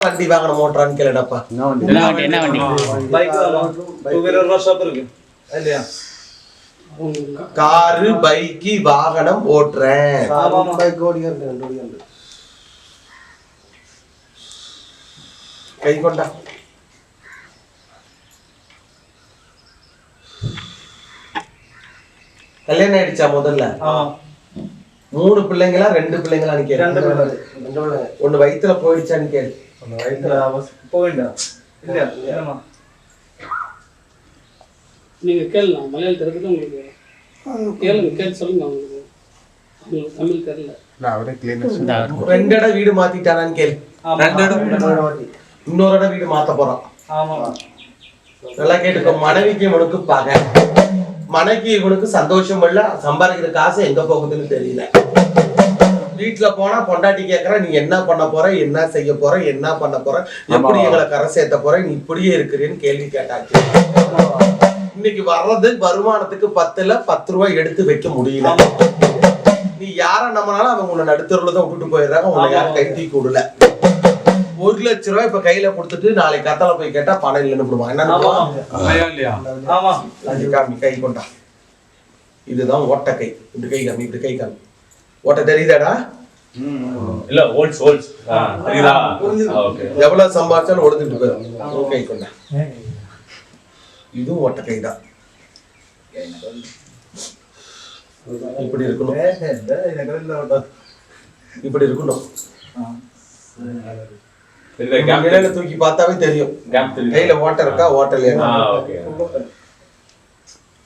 வண்டி வாங்கணும் ஓட்டுறான்னு கேளுடப்பா. என்ன வண்டி? Bike two wheeler workshop இருக்கு இல்லையா? காரு பைக்கு வாகனம் ஓட்டுறேன். பைக் ஓடியாண்டு கை கொண்டா. கல்யாணம் ஆயிடுச்சா முதல்ல? 3 பிள்ளைங்களா 2 பிள்ளைங்களான்னு கேளு. ஒண்ணு வயித்துல போயிடுச்சான்னு கேளு. போயிண்டா இல்லையா? ஏமா நீங்க கேளுங்க, மலையாளத்தில் இருக்குது உங்களுக்கு. கேளுங்க, கேட்டு சொல்லுங்க. உங்களுக்கு தமிழ் தெரியல. 2 இடம் வீடு மாத்திட்டானான்னு கேளு. 2 இடம் இன்னொரு இடம் வீடு மாத்த போறான். நல்லா கேட்டுக்கோ. மனைவிக்கு இவனுக்கு பகை, மனைவிக்கு இவனுக்கு சந்தோஷம் இல்ல. சம்பாதிக்கிற காசு எங்க போகுதுன்னு தெரியல. வீட்டுல போனா பொண்டாட்டி கேக்குற, நீ என்ன பண்ண போற, என்ன செய்ய போற, என்ன பண்ண போற, எப்படி எங்களை கரை சேர்த்த போற, நீ இப்படியே இருக்கிறேன்னு கேள்வி கேட்டாச்சு. இன்னைக்கு வர்றது வருமானத்துக்கு 10ல 10 ரூபாய் எடுத்து வைக்க முடியல. நீ யார நம்பினாலும் அவங்க உன்னை நடுத்தருல தான் விட்டுட்டு போயிடுறாங்க. உன்னை யாரும் கை தூக்கி விடல. 1 லட்சம் ரூபாய் இப்ப கையில கொடுத்துட்டு நாளைக்கு கத்தால போய் கேட்டா பணம் இல்லைன்னு போடுவான். என்ன கை கொண்டா. இதுதான் ஓட்ட கை. இப்படி கை காமி, இப்படி கை காமி. ஓட்ட தெரியுதாடா? இல்ல ஹோல்ஸ் தெரியுதா? ஓகே. எவ்வளவு சம்பாதிச்சாலும் ஒடுத்துட்டு போயிடும். கை கொண்டா. இதுவும் ஓட்ட கைதான். இப்படி இருக்கணும், இப்படி இருக்கணும். தூக்கி பார்த்தாவே தெரியும் கையில ஓட்ட இருக்கா ஓட்ட இல்லையா.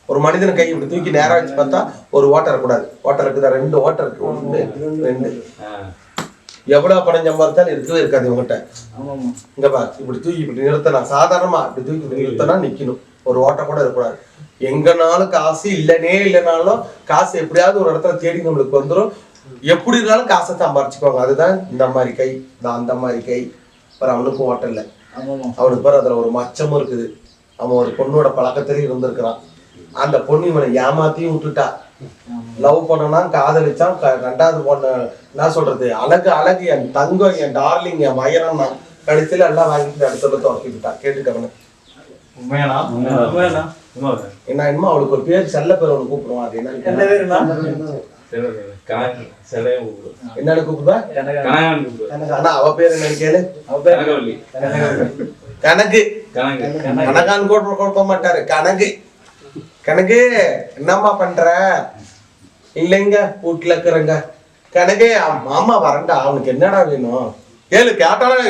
ஒரு மனிதன் கை இப்படி தூக்கி நேரா வச்சு பார்த்தா ஒரு ஓட்டை இருக்கக்கூடாது. ஓட்டை இருக்குதா? 2 ஓட்டை இருக்கு. 1 2. எவ்வளவு பணம் சம்பாதிச்சாலும் இருக்கவே இருக்காது இவங்கிட்ட. இங்க பா, இப்படி தூக்கி இப்படி நிறுத்தினா, சாதாரணமா இப்படி தூக்கி இப்படி நிறுத்தினா நிக்கணும். ஒரு ஓட்டை கூட இருக்கக்கூடாது. எங்கனாலும் காசு இல்லைனாலும் காசு எப்படியாவது ஒரு இடத்துல தேடி நம்மளுக்கு வந்துடும். எப்படி இருந்தாலும் காசை சம்பாரிச்சுக்குவாங்க. அதுதான் இந்த மாதிரி கை, அந்த மாதிரி கை. அவனுக்கும் ஓட்டை இல்லை. அவனுக்கு பாரு அதுல ஒரு மச்சமும் இருக்குது. அவன் ஒரு பொண்ணோட பழக்கத்திலேயே இருந்திருக்கிறான். அந்த பொண்ணு இவனை ஏமாத்தியும் விட்டுட்டா. லவ் பண்ணனா, காதலிச்சான். 2வது பொண்ணு என்ன சொல்றது, அழகு அழகு, என் தங்கம், என் டார்லிங், என் மயரம் தான். கடைசியில எல்லாம் வாங்கிட்டு அடுத்த துவக்கிட்டா. கேட்டுட்டவனு என்ன என்னமோ அவளுக்கு ஒரு பேர், செல்ல பேர் ஒண்ணு கூப்பிடுவான். அது என்னன்னு கூப்பிடுவா? ஆனா அவ பேர் என்னன்னு கேளு. கனகு. கனகான்னு கொடுக்க மாட்டாரு. கனகு. கனகு என்னம்மா பண்ற? இல்லைங்க வீட்டுல இருக்கிறங்க. கனகு மாமா வரண்டா, அவனுக்கு என்னடா வேணும் கேளு. கேட்டாலும்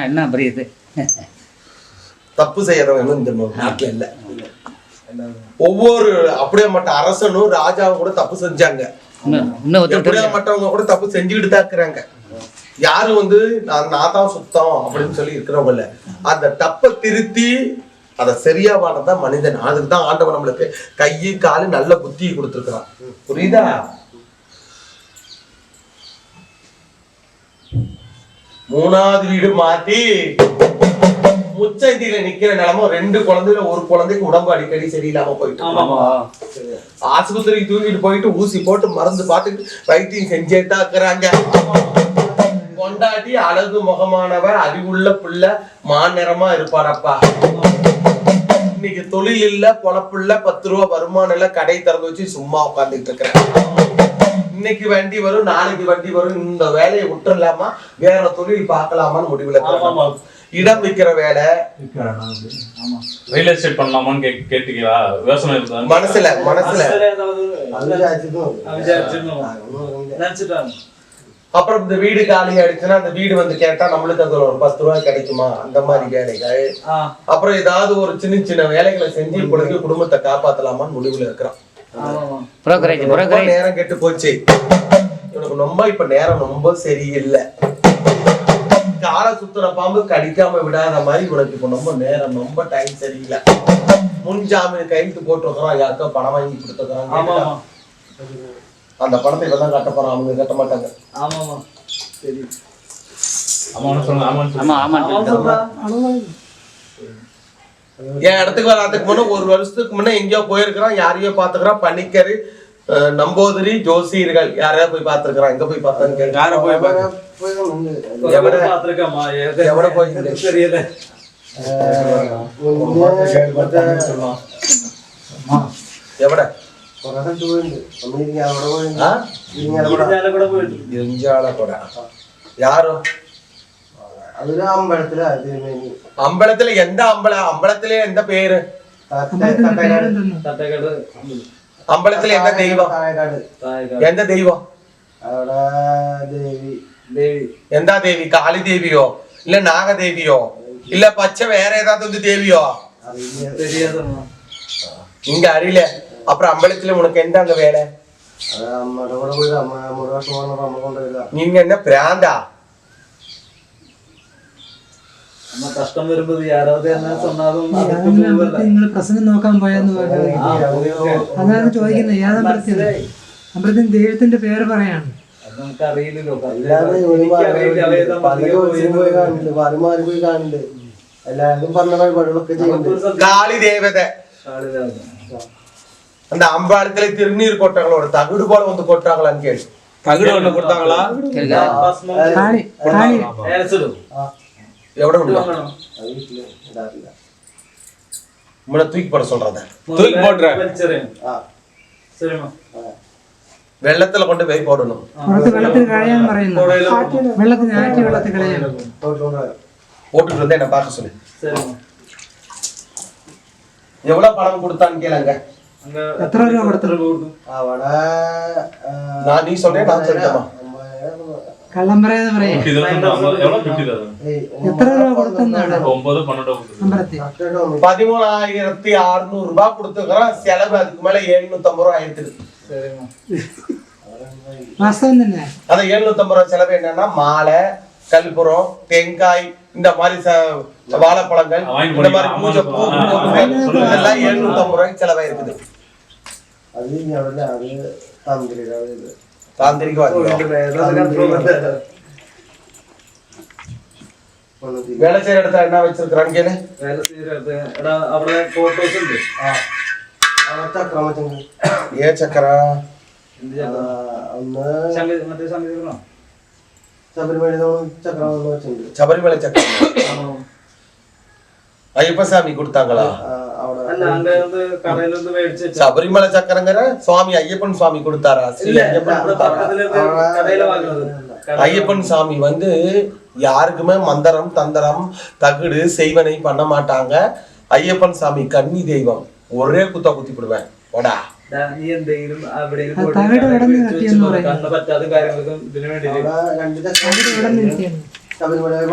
என்ன புரியுது? தப்பு செய்யறவன் இந்த நாட்டுல இல்ல. ஒவ்வொரு அப்படியே மட்டும் அரசனும் ராஜாவும் கூட தப்பு செஞ்சாங்க. அப்படியே மற்றவங்க கூட தப்பு செஞ்சுக்கிட்டு தான் இருக்கிறாங்க. யாரும் நான் தான் சுத்தம் அப்படின்னு சொல்லி இருக்கிறவங்க இல்ல. அந்த தப்பை திருத்தி அதை சரியா வாழதான் மனிதன். அதுக்குதான் ஆண்டவன் நம்மளுக்கு கையை காலு நல்ல புத்தியை கொடுத்துருக்கிறான். புரியுதா? மூணாவது வீடு மாத்தி முச்சந்தியில நிக்கிற நிலமோ 2 குழந்தைல ஒரு குழந்தைக்கு உடம்பு அடிக்கடி சரியில்லாம போயிட்டு ஆஸ்பத்திரிக்கு தூக்கிட்டு போயிட்டு ஊசி போட்டு மருந்து பார்த்துட்டு வைத்தியம் செஞ்சேட்டா இருக்கிறாங்க. கொண்டாட்டி அழகு முகமானவ, அறிவுள்ள பிள்ளை, மாநிறமா இருப்பானப்பா. இன்னைக்கு தொழில் இல்ல, பொழப்பு இல்ல, 10 ரூபா வருமானம் இல்ல, கடை திறந்து வச்சு சும்மா உட்காந்துட்டு இருக்கிறேன். இன்னைக்கு வண்டி வரும், நாளைக்கு வண்டி வரும். இந்த வேலையை விட்டுலாமா, வேற தொழில் பார்க்கலாமான்னு முடிவுல இடம் விற்கிற வேலை, ரியல் எஸ்டேட் பண்ணலாமான்னு கேட்டீங்களா? விவசாயம் மனசுல அப்புறம் இந்த வீடு காலி ஆயிடுச்சுன்னா அந்த வீடு கேட்டா நம்மளுக்கு அதுல ஒரு 10 ரூபாய் கிடைக்குமா, அந்த மாதிரி வேலைகள். அப்புறம் ஏதாவது ஒரு சின்ன வேலைகளை செஞ்சு இப்பொழுது குடும்பத்தை காப்பாத்தலாமான்னு முடிவுல இருக்கிறான். நேரம் கெட்டு போச்சு இவனுக்கு. ரொம்ப இப்ப நேரம் ரொம்ப சரியில்லை. காலை சுத்துற பாம்பு கடிக்காம விடாத மாதிரி உனக்கு இப்ப ரொம்ப நேரம் ரொம்ப டைம் சரியில்லை. முன்ஜாமீன் கையெழுத்து போட்டுருக்கான், யாருக்கோ பணம் வாங்கி கொடுத்துருக்கான். அந்த பணத்தை இப்பதான் கட்ட போறான், அவங்க கட்ட மாட்டாங்க. என் இடத்துக்கு வராதுக்கு முன்ன 1 வருஷத்துக்கு முன்ன எங்கேயோ போயிருக்கிறான், யாரையோ பாத்துக்கிறான். பனிக்கரு நம்போதிரி ஜோசியர்கள் யாரையாவது போய் பார்த்திருக்கிறான்? எங்க போய் பார்த்தான்னு கேளு. யாரை போய் பாக்க எവിടെ பாத்துருக்கம்மா எവിടെ போய் தெரியல എവിടെ കൂടെ പോയിട്ട് ഇരിഞ്ചാലക്കുട യാരോ അതൊരു അമ്പലത്തിലാ അമ്പലത്തില് എന്താ അമ്പലത്തിലെ എന്താ പേര്? തട്ടേക്കാട് അമ്പലത്തിലെ എന്താ ദൈവം? എന്താ ദൈവം? അവിടെ ദേവി ദേവി എന്താ ദേവി? കാളി ദേവിയോ ഇല്ല നാഗദേവിയോ இல்ல பச்சை வேற ஏதாவது வந்து தேவியோ? தெரியாதம்மா இங்க அறியல. அப்புறம் அம்பலத்துல உனக்கு என்ன அங்க வேலை? അമ്മയുടെ കൂടെ പോയി അമ്മ 3 വർഷം അമ്മ കൊണ്ടുവരിക. நீங்க என்ன பிராந்தா? അമ്മ കഷ്ടം വരുമ്പോ யாராவது என்ன சொன்னாலும் നിങ്ങൾ പ്രസംഗം നോക്കാൻ പോയെന്ന് പറഞ്ഞു. അതാണ് ചോദിക്കുന്നത്. ഏതമ്പലത്തിൽ? അമ്പലത്തിന് ദൈവത്തിന്റെ പേര് പറയാണ്. നമുക്ക് അറിയില്ലല്ലോ അല്ലാതെ പോയി കാണുന്നുണ്ട്, മാറി പോയി കാണുന്നുണ്ട്. എല്ലാവരും പറഞ്ഞ വഴിപാടുകളൊക്കെ ചെയ്യുന്നുണ്ട്. காளி தேவதை அந்த அம்பாளத்துல திருநீர் கொட்டாங்களோட தகுடு போல வந்து கொட்டாங்களான்னு கேளு. தகுடு ஒண்ணு கொடுத்தாங்களா? കാളി കാളി எவ்வளவு உண்டு? അത് വീട്ടില് ഇടാറില്ല. உங்களை தூக்கி போட சொல்றத தூக்கி போட்டுறேன். ആ சரிம்மா வெள்ளத்துல கொண்டு போய் போடணும். പുറത്ത് വെള്ളത്തിൽ കളയാൻ പറയുന്നു. വെള്ളത്തിന് ആറ്റി വെള്ളത്തിൽ കളയാൻ. போட்டுட்டு வந்து என்ன பார்க்க சொல்லு. சரிம்மா எவ்வளவு பணம் கொடுத்தான்னு கேளுங்க. அங்க എത്ര രൂപ കൊടുത്തു? അവിടെ நான் நீ சொல்றேன் நான் சொல்லிட்டேமா. കള്ളം പറയാതെ പറയാ. 50,000 எவ்வளவு 50,000? എത്ര രൂപ കൊടുത്തെന്നാണ് 9 12 അമ്പലത്തിൽ? 13,600 ரூபாய் கொடுத்துக்கிறோம். செலவு அதுக்கு மேல 750 ரூபாய் ஆயிடுது. சரிம்மா വാസ്തവം തന്നെ. அந்த 750 ரூபாய் செலவு என்னன்னா மாலை, கல்புரம், தேங்காய், இந்த மாதிரி வாழைப்பழங்கள், இந்த மாதிரி பூஜை பூ இதெல்லாம் 750 ரூபாய்க்கு செலவாயிருக்குது. അത് അവിടെ അത് തന്ത്രിയുടെ ഇത് தாந்திரிகவாதி ഒന്നും வேலை செய்யற இடத்துல என்ன வச்சிருக்கிறான்னு கேளு. വേല ചെയ്തിട്ട് എടാ അവിടെ ഫോട്ടോസ് ഉണ്ട് അവിടെ ചക്രം വെച്ചിട്ടുണ്ട്. ஏ சக்கரா എന്ത് ചക്രം? ഒന്ന് മറ്റേ സംഗീതം ശബരിമല ചക്രം ഒന്ന് വെച്ചിട്ടുണ്ട്. சபரிமலை சக்கரம் ஐயப்பசாமி கொடுத்தாங்களா? അവിടെ അല്ല അങ്ക வந்து കടയിல வந்து മേടിച്ച് വെച്ചാ சபரிமலை சக்கரங்கிற சுவாமி ஐயப்பன் சுவாமி கொடுத்தாரா? ஸ்ரீ இல்ல ஐயப்பன் നമ്മുടെ கொடுத்தாரா? പക്കത്തില് കടയില വാങ്ങുന്നത് ஐயப்பன் சாமி வந்து யாருக்குமே மந்திரம் தந்திரம் தகுடு செய்வனை பண்ண மாட்டாங்க. ஐயப்பன் சாமி கன்னி தெய்வம். ஒரே குத்தா குத்தி விடுவேன் ஓடா. നീ എന്തെങ്കിലും എവിടെയെങ്കിലും ആ, പോയിട്ട് തകിട് കടയിൽ ഇവിടെ നിന്ന് വെച്ച് കിട്ടിയെന്ന് കൊടുക്കാം. പറയും. കണ്ണ് പറ്റാത്ത കാര്യങ്ങൾക്കും ഇതിനു വേണ്ടി അവിടെ രണ്ട് അവിടെ ഇവിടെ നിൽക്കുന്നു. ശബരിമല